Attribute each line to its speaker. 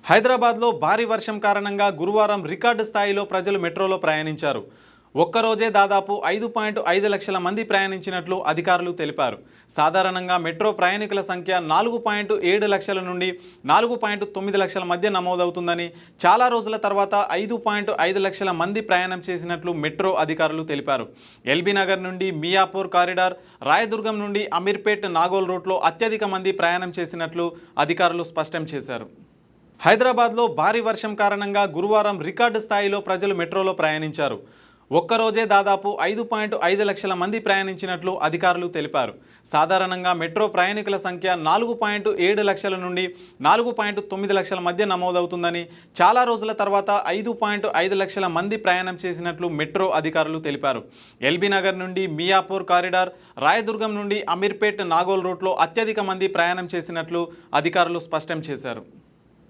Speaker 1: హైదరాబాద్లో భారీ వర్షం కారణంగా గురువారం రికార్డు స్థాయిలో ప్రజలు మెట్రోలో ప్రయాణించారు. ఒక్కరోజే దాదాపు 5.5 లక్షల మంది ప్రయాణించినట్లు అధికారులు తెలిపారు. సాధారణంగా మెట్రో ప్రయాణికుల సంఖ్య 4.7 లక్షల నుండి 4.9 లక్షల మధ్య నమోదవుతుందని, చాలా రోజుల తర్వాత 5.5 లక్షల మంది ప్రయాణం చేసినట్లు మెట్రో అధికారులు తెలిపారు. ఎల్బీ నగర్ నుండి మియాపూర్ కారిడార్, రాయదుర్గం నుండి అమీర్పేట్ నాగోల్ రూట్లో అత్యధిక మంది ప్రయాణం చేసినట్లు అధికారులు స్పష్టం చేశారు. హైదరాబాద్లో భారీ వర్షం కారణంగా గురువారం రికార్డు స్థాయిలో ప్రజలు మెట్రోలో ప్రయాణించారు. ఒక్కరోజే దాదాపు 5.5 లక్షల మంది ప్రయాణించినట్లు అధికారులు తెలిపారు. సాధారణంగా మెట్రో ప్రయాణికుల సంఖ్య 4.7 లక్షల నుండి 4.9 లక్షల మధ్య నమోదవుతుందని, చాలా రోజుల తర్వాత 5.5 లక్షల మంది ప్రయాణం చేసినట్లు మెట్రో అధికారులు తెలిపారు. ఎల్బీ నగర్ నుండి మియాపూర్ కారిడార్, రాయదుర్గం నుండి అమీర్పేట్ నాగోల్ రూట్లో అత్యధిక మంది ప్రయాణం చేసినట్లు అధికారులు స్పష్టం చేశారు.